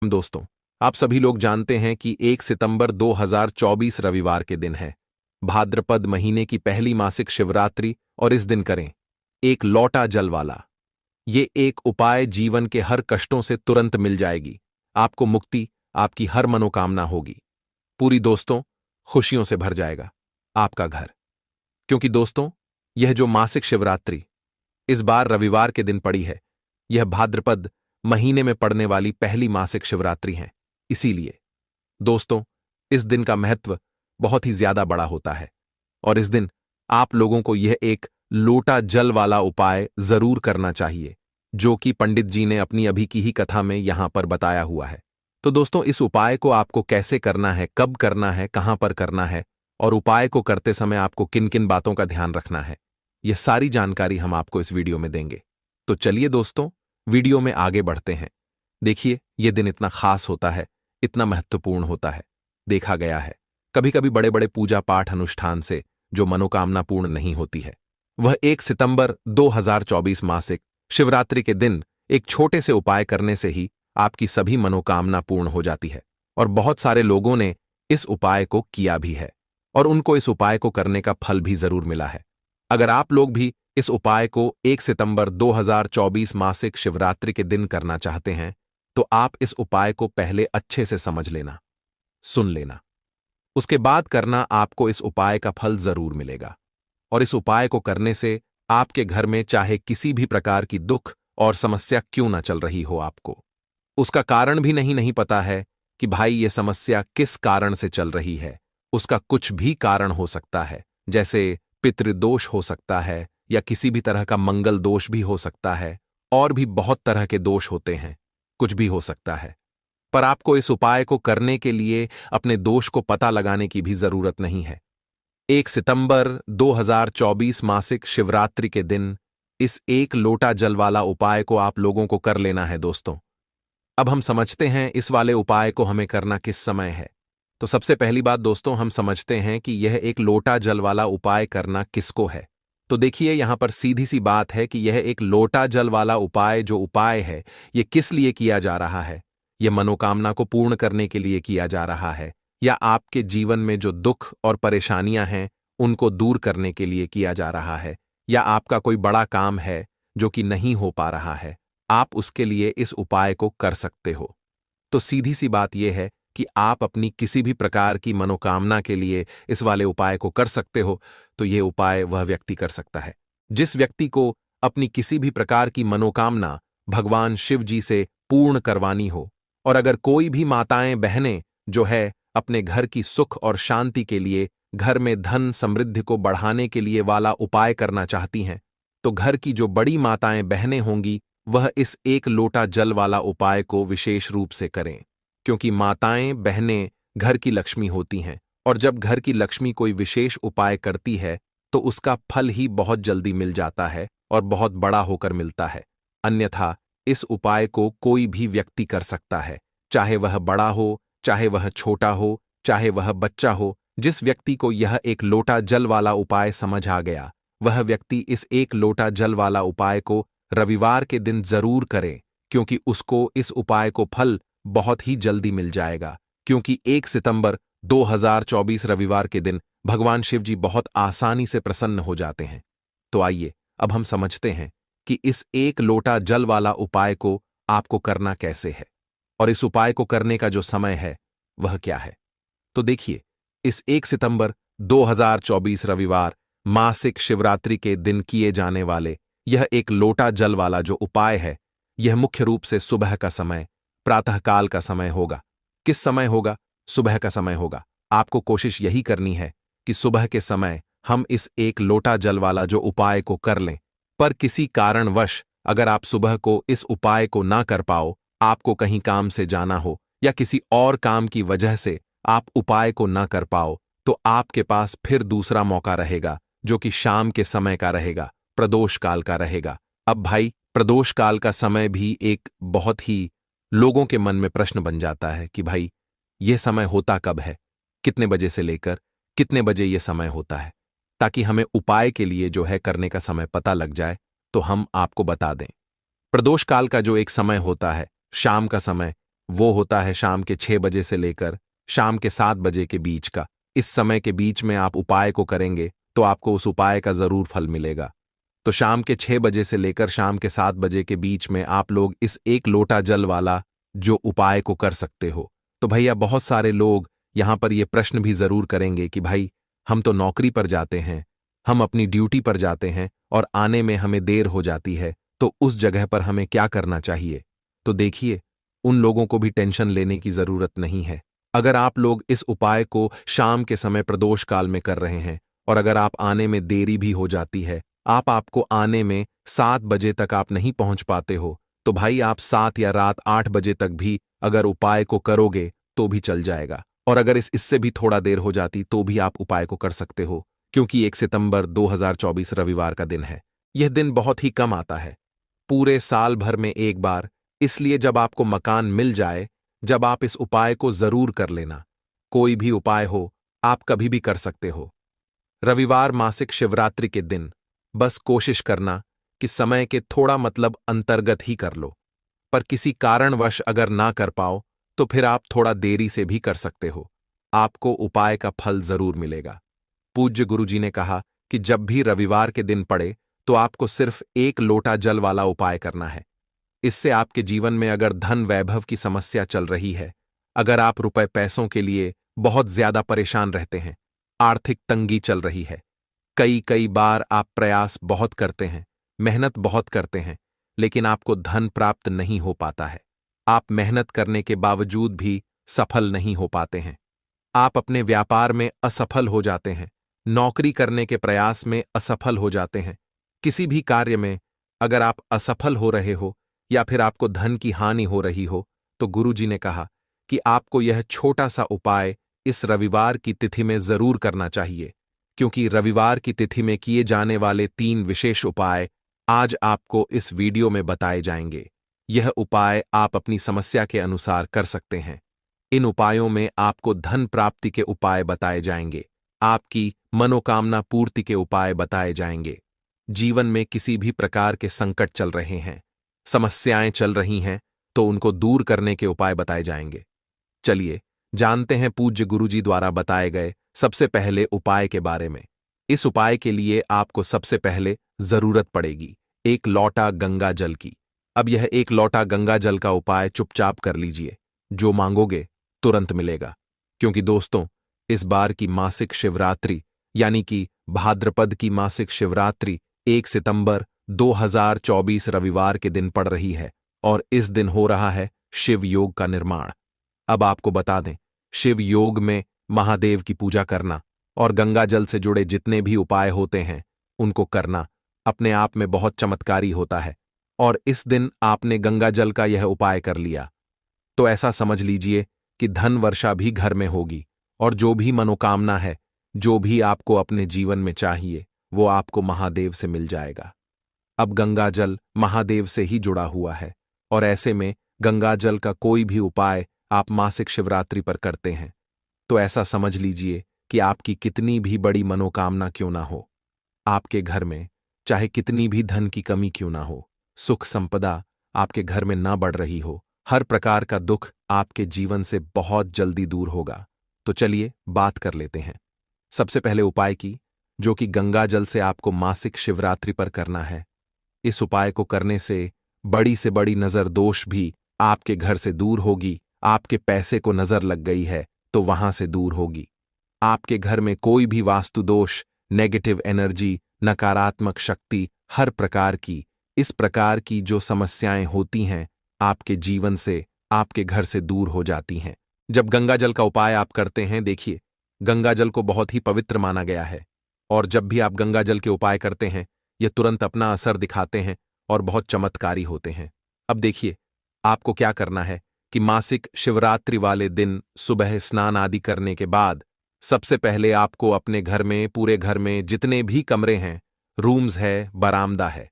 दोस्तों, आप सभी लोग जानते हैं कि 1 सितंबर 2024 रविवार के दिन है। भाद्रपद महीने की पहली मासिक शिवरात्रि और इस दिन करें एक लौटा जल वाला। ये एक उपाय जीवन के हर कष्टों से तुरंत मिल जाएगी। आपको मुक्ति, आपकी हर मनोकामना होगी। पूरी दोस्तों, खुशियों से भर जाएगा आपका घर। क्योंकि दोस्तों, यह जो मासिक शिवरात्रि इस बार रविवार के दिन पड़ी है, यह भाद्रपद महीने में पड़ने वाली पहली मासिक शिवरात्रि है। इसीलिए दोस्तों, इस दिन का महत्व बहुत ही ज्यादा बड़ा होता है और इस दिन आप लोगों को यह एक लोटा जल वाला उपाय जरूर करना चाहिए, जो कि पंडित जी ने अपनी अभी की ही कथा में यहां पर बताया हुआ है। तो दोस्तों, इस उपाय को आपको कैसे करना है, कब करना है, कहां पर करना है और उपाय को करते समय आपको किन किन बातों का ध्यान रखना है, यह सारी जानकारी हम आपको इस वीडियो में देंगे। तो चलिए दोस्तों, वीडियो में आगे बढ़ते हैं। देखिए, यह दिन इतना खास होता है, इतना महत्वपूर्ण होता है। देखा गया है कभी कभी बड़े बड़े पूजा पाठ अनुष्ठान से जो मनोकामना पूर्ण नहीं होती है, वह 1 सितंबर 2024 मासिक शिवरात्रि के दिन एक छोटे से उपाय करने से ही आपकी सभी मनोकामना पूर्ण हो जाती है। और बहुत सारे लोगों ने इस उपाय को किया भी है और उनको इस उपाय को करने का फल भी जरूर मिला है। अगर आप लोग भी इस उपाय को 1 सितंबर 2024 मासिक शिवरात्रि के दिन करना चाहते हैं, तो आप इस उपाय को पहले अच्छे से समझ लेना, सुन लेना। उसके बाद करना, आपको इस उपाय का फल जरूर मिलेगा। और इस उपाय को करने से आपके घर में चाहे किसी भी प्रकार की दुख और समस्या क्यों ना चल रही हो, आपको उसका कारण भी नहीं पता है कि भाई ये समस्या किस कारण से चल रही है। उसका कुछ भी कारण हो सकता है, जैसे पितृदोष हो सकता है या किसी भी तरह का मंगल दोष भी हो सकता है, और भी बहुत तरह के दोष होते हैं, कुछ भी हो सकता है। पर आपको इस उपाय को करने के लिए अपने दोष को पता लगाने की भी जरूरत नहीं है। 1 सितंबर 2024 मासिक शिवरात्रि के दिन इस एक लोटा जल वाला उपाय को आप लोगों को कर लेना है। दोस्तों, अब हम समझते हैं इस वाले उपाय को हमें करना किस समय है। तो सबसे पहली बात दोस्तों, हम समझते हैं कि यह एक लोटा जल वाला उपाय करना किसको है। तो देखिए, यहां पर सीधी सी बात है कि यह एक लोटा जल वाला उपाय जो उपाय है, यह किस लिए किया जा रहा है। यह मनोकामना को पूर्ण करने के लिए किया जा रहा है, या आपके जीवन में जो दुख और परेशानियां हैं उनको दूर करने के लिए किया जा रहा है, या आपका कोई बड़ा काम है जो कि नहीं हो पा रहा है, आप उसके लिए इस उपाय को कर सकते हो। तो सीधी सी बात यह है कि आप अपनी किसी भी प्रकार की मनोकामना के लिए इस वाले उपाय को कर सकते हो। तो यह उपाय वह व्यक्ति कर सकता है जिस व्यक्ति को अपनी किसी भी प्रकार की मनोकामना भगवान शिव जी से पूर्ण करवानी हो। और अगर कोई भी माताएं बहनें जो है अपने घर की सुख और शांति के लिए, घर में धन समृद्धि को बढ़ाने के लिए वाला उपाय करना चाहती हैं, तो घर की जो बड़ी माताएं बहनें होंगी वह इस एक लोटा जल वाला उपाय को विशेष रूप से करें। क्योंकि माताएं बहनें घर की लक्ष्मी होती हैं, और जब घर की लक्ष्मी कोई विशेष उपाय करती है तो उसका फल ही बहुत जल्दी मिल जाता है और बहुत बड़ा होकर मिलता है। अन्यथा इस उपाय को कोई भी व्यक्ति कर सकता है, चाहे वह बड़ा हो, चाहे वह छोटा हो, चाहे वह बच्चा हो। जिस व्यक्ति को यह एक लोटा जल वाला उपाय समझ आ गया, वह व्यक्ति इस एक लोटा जल वाला उपाय को रविवार के दिन जरूर करे, क्योंकि उसको इस उपाय को फल बहुत ही जल्दी मिल जाएगा। क्योंकि 1 सितंबर 2024 रविवार के दिन भगवान शिव जी बहुत आसानी से प्रसन्न हो जाते हैं। तो आइए अब हम समझते हैं कि इस एक लोटा जल वाला उपाय को आपको करना कैसे है, और इस उपाय को करने का जो समय है वह क्या है। तो देखिए, इस 1 सितंबर 2024 रविवार मासिक शिवरात्रि के दिन किए जाने वाले यह एक लोटा जल वाला जो उपाय है, यह मुख्य रूप से सुबह का समय, प्रातःकाल का समय होगा। किस समय होगा? सुबह का समय होगा। आपको कोशिश यही करनी है कि सुबह के समय हम इस एक लोटा जल वाला जो उपाय को कर लें। पर किसी कारणवश अगर आप सुबह को इस उपाय को ना कर पाओ, आपको कहीं काम से जाना हो या किसी और काम की वजह से आप उपाय को ना कर पाओ, तो आपके पास फिर दूसरा मौका रहेगा, जो कि शाम के समय का रहेगा, प्रदोष काल का रहेगा। अब भाई, प्रदोष काल का समय भी एक बहुत ही लोगों के मन में प्रश्न बन जाता है कि भाई यह समय होता कब है, कितने बजे से लेकर कितने बजे यह समय होता है, ताकि हमें उपाय के लिए जो है करने का समय पता लग जाए तो हम आपको बता दें। प्रदोष काल का जो एक समय होता है, शाम का समय, वो होता है शाम के 6 बजे से लेकर शाम के 7 बजे के बीच का। इस समय के बीच में आप उपाय को करेंगे तो आपको उस उपाय का जरूर फल मिलेगा। तो शाम के 6 बजे से लेकर शाम के 7 बजे के बीच में आप लोग इस 1 लोटा जल वाला जो उपाय को कर सकते हो। तो भैया बहुत सारे लोग यहां पर ये प्रश्न भी जरूर करेंगे कि भाई हम तो नौकरी पर जाते हैं, हम अपनी ड्यूटी पर जाते हैं और आने में हमें देर हो जाती है, तो उस जगह पर हमें क्या करना चाहिए। तो देखिए, उन लोगों को भी टेंशन लेने की जरूरत नहीं है। अगर आप लोग इस उपाय को शाम के समय प्रदोष काल में कर रहे हैं और अगर आप आने में देरी भी हो जाती है, आपको आने में 7 बजे तक आप नहीं पहुंच पाते हो, तो भाई आप 7 या रात 8 बजे तक भी अगर उपाय को करोगे तो भी चल जाएगा। और अगर इससे भी थोड़ा देर हो जाती तो भी आप उपाय को कर सकते हो, क्योंकि 1 सितंबर 2024 रविवार का दिन है। यह दिन बहुत ही कम आता है, पूरे साल भर में एक बार। इसलिए जब आपको मकान मिल जाए, जब आप इस उपाय को जरूर कर लेना। कोई भी उपाय हो, आप कभी भी कर सकते हो। रविवार मासिक शिवरात्रि के दिन बस कोशिश करना कि समय के थोड़ा मतलब अंतर्गत ही कर लो, पर किसी कारणवश अगर ना कर पाओ तो फिर आप थोड़ा देरी से भी कर सकते हो। आपको उपाय का फल जरूर मिलेगा। पूज्य गुरुजी ने कहा कि जब भी रविवार के दिन पड़े तो आपको सिर्फ 1 लोटा जल वाला उपाय करना है। इससे आपके जीवन में अगर धन वैभव की समस्या चल रही है, अगर आप रुपए पैसों के लिए बहुत ज्यादा परेशान रहते हैं, आर्थिक तंगी चल रही है, कई कई बार आप प्रयास बहुत करते हैं, मेहनत बहुत करते हैं, लेकिन आपको धन प्राप्त नहीं हो पाता है, आप मेहनत करने के बावजूद भी सफल नहीं हो पाते हैं, आप अपने व्यापार में असफल हो जाते हैं, नौकरी करने के प्रयास में असफल हो जाते हैं, किसी भी कार्य में अगर आप असफल हो रहे हो या फिर आपको धन की हानि हो रही हो, तो गुरुजी ने कहा कि आपको यह छोटा सा उपाय इस रविवार की तिथि में जरूर करना चाहिए, क्योंकि रविवार की तिथि में किए जाने वाले 3 विशेष उपाय आज आपको इस वीडियो में बताए जाएंगे। यह उपाय आप अपनी समस्या के अनुसार कर सकते हैं। इन उपायों में आपको धन प्राप्ति के उपाय बताए जाएंगे, आपकी मनोकामना पूर्ति के उपाय बताए जाएंगे। जीवन में किसी भी प्रकार के संकट चल रहे हैं, समस्याएं चल रही हैं, तो उनको दूर करने के उपाय बताए जाएंगे। चलिए जानते हैं पूज्य गुरुजी द्वारा बताए गए सबसे पहले उपाय के बारे में। इस उपाय के लिए आपको सबसे पहले जरूरत पड़ेगी 1 लोटा गंगा जल की। अब यह 1 लोटा गंगा जल का उपाय चुपचाप कर लीजिए, जो मांगोगे तुरंत मिलेगा। क्योंकि दोस्तों, इस बार की मासिक शिवरात्रि यानी कि भाद्रपद की मासिक शिवरात्रि 1 सितंबर 2024 रविवार के दिन पड़ रही है और इस दिन हो रहा है शिव योग का निर्माण। अब आपको बता दें, शिव योग में महादेव की पूजा करना और गंगा जल से जुड़े जितने भी उपाय होते हैं उनको करना अपने आप में बहुत चमत्कारी होता है। और इस दिन आपने गंगा जल का यह उपाय कर लिया तो ऐसा समझ लीजिए कि धन वर्षा भी घर में होगी और जो भी मनोकामना है, जो भी आपको अपने जीवन में चाहिए, वो आपको महादेव से मिल जाएगा। अब गंगा जल महादेव से ही जुड़ा हुआ है और ऐसे में गंगा जल का कोई भी उपाय आप मासिक शिवरात्रि पर करते हैं तो ऐसा समझ लीजिए कि आपकी कितनी भी बड़ी मनोकामना क्यों ना हो, आपके घर में चाहे कितनी भी धन की कमी क्यों ना हो, सुख संपदा आपके घर में ना बढ़ रही हो, हर प्रकार का दुख आपके जीवन से बहुत जल्दी दूर होगा। तो चलिए बात कर लेते हैं सबसे पहले उपाय की, जो कि गंगा जल से आपको मासिक शिवरात्रि पर करना है। इस उपाय को करने से बड़ी नजर दोष भी आपके घर से दूर होगी। आपके पैसे को नजर लग गई है तो वहां से दूर होगी। आपके घर में कोई भी वास्तु दोष, नेगेटिव एनर्जी, नकारात्मक शक्ति, हर प्रकार की इस प्रकार की जो समस्याएं होती हैं आपके जीवन से, आपके घर से दूर हो जाती हैं जब गंगा जल का उपाय आप करते हैं। देखिए, गंगा जल को बहुत ही पवित्र माना गया है और जब भी आप गंगा जल के उपाय करते हैं ये तुरंत अपना असर दिखाते हैं और बहुत चमत्कारी होते हैं। अब देखिए, आपको क्या करना है कि मासिक शिवरात्रि वाले दिन सुबह स्नान आदि करने के बाद सबसे पहले आपको अपने घर में, पूरे घर में जितने भी कमरे हैं, रूम्स है, बरामदा है,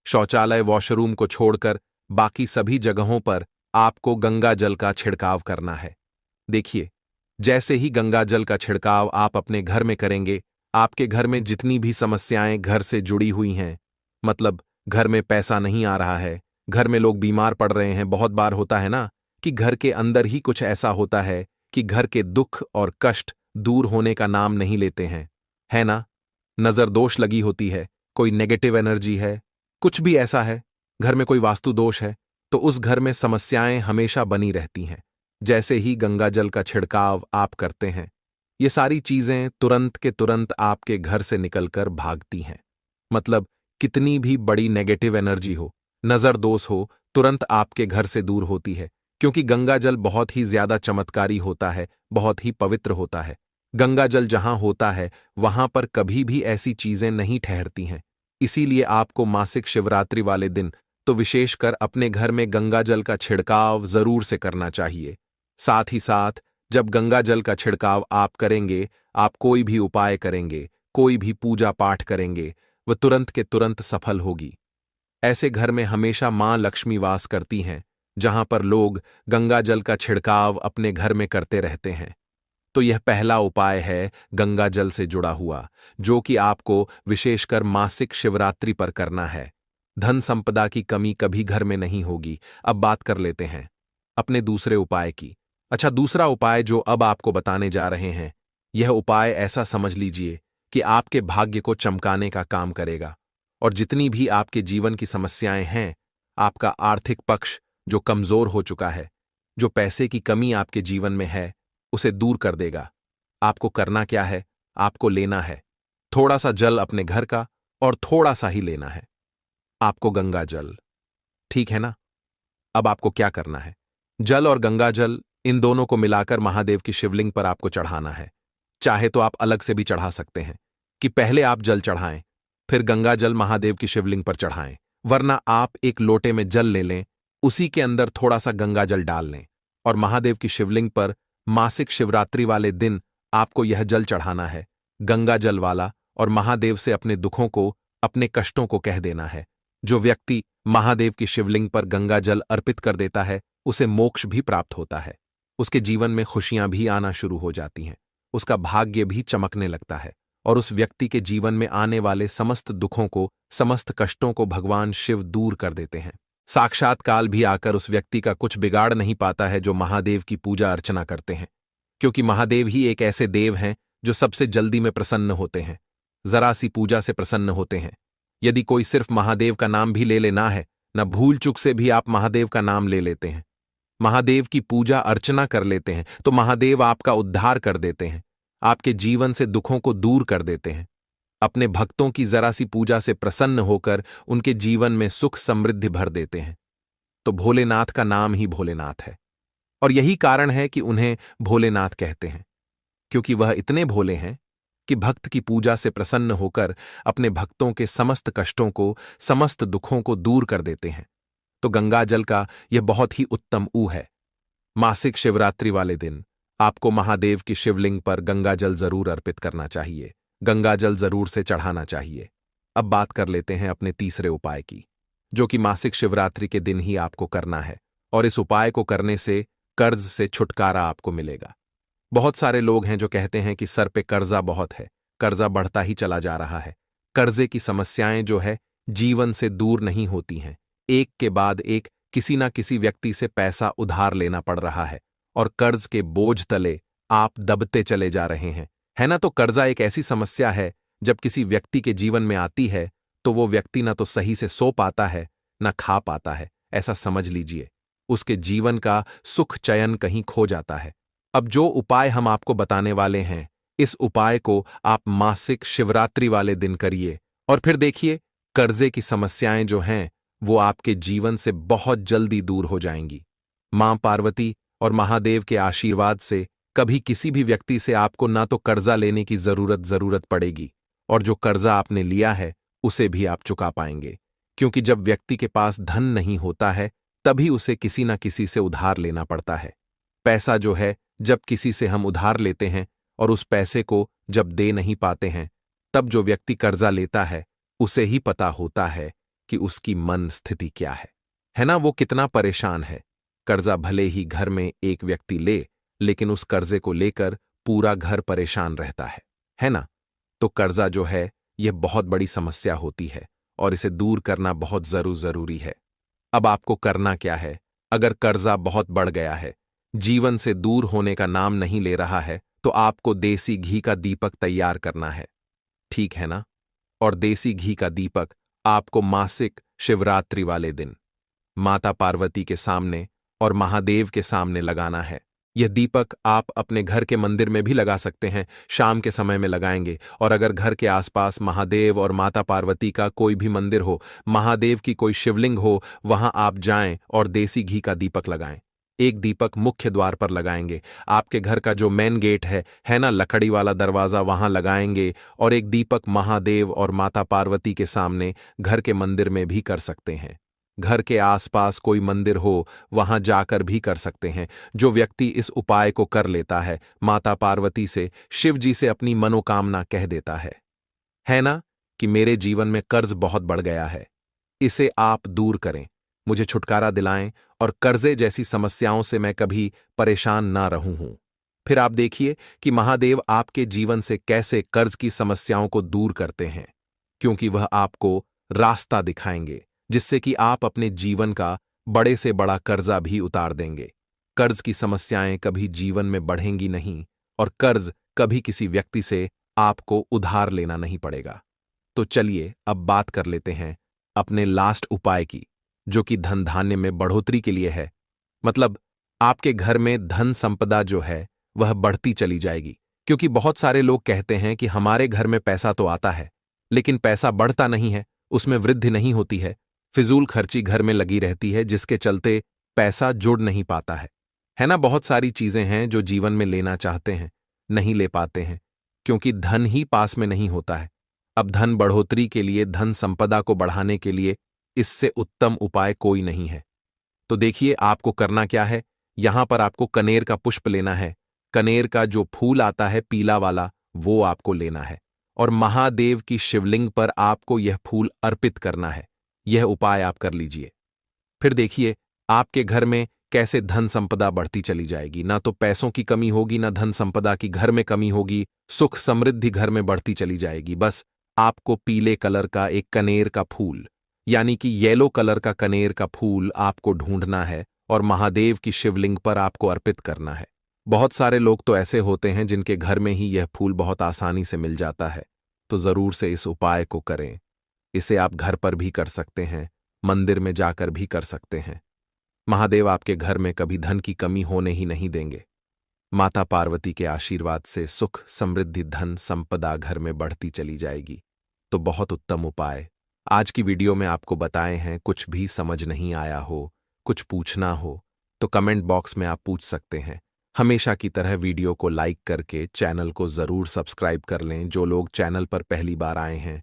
शौचालय, वॉशरूम को छोड़कर बाकी सभी जगहों पर आपको गंगा जल का छिड़काव करना है। देखिए, जैसे ही गंगा जल का छिड़काव आप अपने घर में करेंगे, आपके घर में जितनी भी समस्याएं घर से जुड़ी हुई हैं, मतलब घर में पैसा नहीं आ रहा है, घर में लोग बीमार पड़ रहे हैं, बहुत बार होता है ना कि घर के अंदर ही कुछ ऐसा होता है कि घर के दुख और कष्ट दूर होने का नाम नहीं लेते हैं, है ना? नजर दोष लगी होती है, कोई नेगेटिव एनर्जी है, कुछ भी ऐसा है, घर में कोई वास्तु दोष है, तो उस घर में समस्याएं हमेशा बनी रहती हैं। जैसे ही गंगा जल का छिड़काव आप करते हैं, ये सारी चीजें तुरंत के तुरंत आपके घर से निकलकर भागती हैं। मतलब कितनी भी बड़ी नेगेटिव एनर्जी हो, नजर दोष हो, तुरंत आपके घर से दूर होती है, क्योंकि गंगा जल बहुत ही ज्यादा चमत्कारी होता है, बहुत ही पवित्र होता है। गंगा जल जहां होता है वहां पर कभी भी ऐसी चीजें नहीं ठहरती हैं। इसीलिए आपको मासिक शिवरात्रि वाले दिन तो विशेषकर अपने घर में गंगा जल का छिड़काव जरूर से करना चाहिए। साथ ही साथ जब गंगा जल का छिड़काव आप करेंगे, आप कोई भी उपाय करेंगे, कोई भी पूजा पाठ करेंगे, वह तुरंत के तुरंत सफल होगी। ऐसे घर में हमेशा मां लक्ष्मी वास करती हैं, जहां पर लोग गंगा जल का छिड़काव अपने घर में करते रहते हैं। तो यह पहला उपाय है गंगा जल से जुड़ा हुआ, जो कि आपको विशेषकर मासिक शिवरात्रि पर करना है। धन संपदा की कमी कभी घर में नहीं होगी। अब बात कर लेते हैं अपने दूसरे उपाय की। अच्छा, दूसरा उपाय जो अब आपको बताने जा रहे हैं, यह उपाय ऐसा समझ लीजिए कि आपके भाग्य को चमकाने का काम करेगा। और जितनी भी आपके जीवन की समस्याएं हैं, आपका आर्थिक पक्ष जो कमजोर हो चुका है, जो पैसे की कमी आपके जीवन में है, उसे दूर कर देगा। आपको करना क्या है? आपको लेना है थोड़ा सा जल अपने घर का, और थोड़ा सा ही लेना है आपको गंगा जल। ठीक है ना? अब आपको क्या करना है? जल और गंगा जल, इन दोनों को मिलाकर महादेव की शिवलिंग पर आपको चढ़ाना है। चाहे तो आप अलग से भी चढ़ा सकते हैं कि पहले आप जल चढ़ाएं, फिर गंगा जल महादेव की शिवलिंग पर चढ़ाएं। वरना आप एक लोटे में जल ले लें, उसी के अंदर थोड़ा सा गंगा जल डाल लें, और महादेव की शिवलिंग पर मासिक शिवरात्रि वाले दिन आपको यह जल चढ़ाना है, गंगा जल वाला, और महादेव से अपने दुखों को, अपने कष्टों को कह देना है। जो व्यक्ति महादेव की शिवलिंग पर गंगा जल अर्पित कर देता है, उसे मोक्ष भी प्राप्त होता है। उसके जीवन में खुशियां भी आना शुरू हो जाती हैं, उसका भाग्य भी चमकने लगता है, और उस व्यक्ति के जीवन में आने वाले समस्त दुखों को, समस्त कष्टों को भगवान शिव दूर कर देते हैं। साक्षात काल भी आकर उस व्यक्ति का कुछ बिगाड़ नहीं पाता है जो महादेव की पूजा अर्चना करते हैं, क्योंकि महादेव ही एक ऐसे देव हैं जो सबसे जल्दी में प्रसन्न होते हैं, जरा सी पूजा से प्रसन्न होते हैं। यदि कोई सिर्फ महादेव का नाम भी ले लेना है, न भूल चूक से भी आप महादेव का नाम ले लेते हैं, महादेव की पूजा अर्चना कर लेते हैं, तो महादेव आपका उद्धार कर देते हैं, आपके जीवन से दुखों को दूर कर देते हैं। अपने भक्तों की जरा सी पूजा से प्रसन्न होकर उनके जीवन में सुख समृद्धि भर देते हैं। तो भोलेनाथ का नाम ही भोलेनाथ है, और यही कारण है कि उन्हें भोलेनाथ कहते हैं, क्योंकि वह इतने भोले हैं कि भक्त की पूजा से प्रसन्न होकर अपने भक्तों के समस्त कष्टों को, समस्त दुखों को दूर कर देते हैं। तो गंगा जल का यह बहुत ही उत्तम ऊ है। मासिक शिवरात्रि वाले दिन आपको महादेव की शिवलिंग पर गंगा जल जरूर अर्पित करना चाहिए, गंगा जल जरूर से चढ़ाना चाहिए। अब बात कर लेते हैं अपने तीसरे उपाय की, जो कि मासिक शिवरात्रि के दिन ही आपको करना है, और इस उपाय को करने से कर्ज से छुटकारा आपको मिलेगा। बहुत सारे लोग हैं जो कहते हैं कि सर पे कर्जा बहुत है, कर्जा बढ़ता ही चला जा रहा है। कर्जे की समस्याएं जो है जीवन से दूर नहीं होती हैं, एक के बाद एक किसी ना किसी व्यक्ति से पैसा उधार लेना पड़ रहा है, और कर्ज के बोझ तले आप दबते चले जा रहे हैं, है ना? तो कर्जा एक ऐसी समस्या है, जब किसी व्यक्ति के जीवन में आती है तो वो व्यक्ति ना तो सही से सो पाता है, ना खा पाता है। ऐसा समझ लीजिए, उसके जीवन का सुख चयन कहीं खो जाता है। अब जो उपाय हम आपको बताने वाले हैं, इस उपाय को आप मासिक शिवरात्रि वाले दिन करिए, और फिर देखिए कर्जे की समस्याएं जो हैं वो आपके जीवन से बहुत जल्दी दूर हो जाएंगी। मां पार्वती और महादेव के आशीर्वाद से कभी किसी भी व्यक्ति से आपको ना तो कर्जा लेने की जरूरत पड़ेगी, और जो कर्जा आपने लिया है उसे भी आप चुका पाएंगे, क्योंकि जब व्यक्ति के पास धन नहीं होता है तभी उसे किसी ना किसी से उधार लेना पड़ता है। पैसा जो है, जब किसी से हम उधार लेते हैं और उस पैसे को जब दे नहीं पाते हैं, तब जो व्यक्ति कर्जा लेता है उसे ही पता होता है कि उसकी मन स्थिति क्या है ना? वो कितना परेशान है। कर्जा भले ही घर में एक व्यक्ति ले, लेकिन उस कर्जे को लेकर पूरा घर परेशान रहता है ना? तो कर्जा जो है यह बहुत बड़ी समस्या होती है, और इसे दूर करना बहुत जरूरी है। अब आपको करना क्या है? अगर कर्जा बहुत बढ़ गया है, जीवन से दूर होने का नाम नहीं ले रहा है, तो आपको देसी घी का दीपक तैयार करना है। ठीक है ना? और देसी घी का दीपक आपको मासिक शिवरात्रि वाले दिन माता पार्वती के सामने और महादेव के सामने लगाना है। यह दीपक आप अपने घर के मंदिर में भी लगा सकते हैं, शाम के समय में लगाएंगे। और अगर घर के आसपास महादेव और माता पार्वती का कोई भी मंदिर हो, महादेव की कोई शिवलिंग हो, वहां आप जाएं और देसी घी का दीपक लगाएं। एक दीपक मुख्य द्वार पर लगाएंगे, आपके घर का जो मेन गेट है ना, लकड़ी वाला दरवाजा, वहां लगाएंगे। और एक दीपक महादेव और माता पार्वती के सामने घर के मंदिर में भी कर सकते हैं। घर के आसपास कोई मंदिर हो, वहां जाकर भी कर सकते हैं। जो व्यक्ति इस उपाय को कर लेता है, माता पार्वती से, शिव जी से अपनी मनोकामना कह देता है ना, कि मेरे जीवन में कर्ज बहुत बढ़ गया है, इसे आप दूर करें, मुझे छुटकारा दिलाएं और कर्जे जैसी समस्याओं से मैं कभी परेशान ना रहूं हूं। फिर आप देखिए कि महादेव आपके जीवन से कैसे कर्ज की समस्याओं को दूर करते हैं, क्योंकि वह आपको रास्ता दिखाएंगे जिससे कि आप अपने जीवन का बड़े से बड़ा कर्जा भी उतार देंगे। कर्ज की समस्याएं कभी जीवन में बढ़ेंगी नहीं और कर्ज कभी किसी व्यक्ति से आपको उधार लेना नहीं पड़ेगा। तो चलिए अब बात कर लेते हैं अपने लास्ट उपाय की, जो कि धन धान्य में बढ़ोतरी के लिए है। मतलब आपके घर में धन संपदा जो है वह बढ़ती चली जाएगी, क्योंकि बहुत सारे लोग कहते हैं कि हमारे घर में पैसा तो आता है, लेकिन पैसा बढ़ता नहीं है, उसमें वृद्धि नहीं होती है, फिजूल खर्ची घर में लगी रहती है, जिसके चलते पैसा जुड़ नहीं पाता है ना। बहुत सारी चीजें हैं जो जीवन में लेना चाहते हैं, नहीं ले पाते हैं, क्योंकि धन ही पास में नहीं होता है। अब धन बढ़ोतरी के लिए, धन संपदा को बढ़ाने के लिए इससे उत्तम उपाय कोई नहीं है। तो देखिए आपको करना क्या है। यहां पर आपको कनेर का पुष्प लेना है, कनेर का जो फूल आता है पीला वाला, वो आपको लेना है, और महादेव की शिवलिंग पर आपको यह फूल अर्पित करना है। यह उपाय आप कर लीजिए। फिर देखिए आपके घर में कैसे धन संपदा बढ़ती चली जाएगी। ना तो पैसों की कमी होगी, ना धन संपदा की घर में कमी होगी, सुख समृद्धि घर में बढ़ती चली जाएगी। बस आपको पीले कलर का एक कनेर का फूल, यानी कि येलो कलर का कनेर का फूल आपको ढूंढना है और महादेव की शिवलिंग पर आपको अर्पित करना है। बहुत सारे लोग तो ऐसे होते हैं जिनके घर में ही यह फूल बहुत आसानी से मिल जाता है, तो जरूर से इस उपाय को करें। इसे आप घर पर भी कर सकते हैं, मंदिर में जाकर भी कर सकते हैं। महादेव आपके घर में कभी धन की कमी होने ही नहीं देंगे। माता पार्वती के आशीर्वाद से सुख समृद्धि धन संपदा घर में बढ़ती चली जाएगी। तो बहुत उत्तम उपाय आज की वीडियो में आपको बताए हैं। कुछ भी समझ नहीं आया हो, कुछ पूछना हो, तो कमेंट बॉक्स में आप पूछ सकते हैं। हमेशा की तरह वीडियो को लाइक करके चैनल को जरूर सब्सक्राइब कर लें, जो लोग चैनल पर पहली बार आए हैं,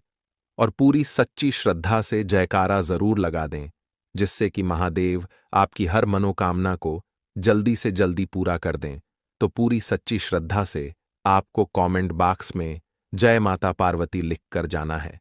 और पूरी सच्ची श्रद्धा से जयकारा जरूर लगा दें, जिससे कि महादेव आपकी हर मनोकामना को जल्दी से जल्दी पूरा कर दें। तो पूरी सच्ची श्रद्धा से आपको कमेंट बॉक्स में जय माता पार्वती लिखकर जाना है।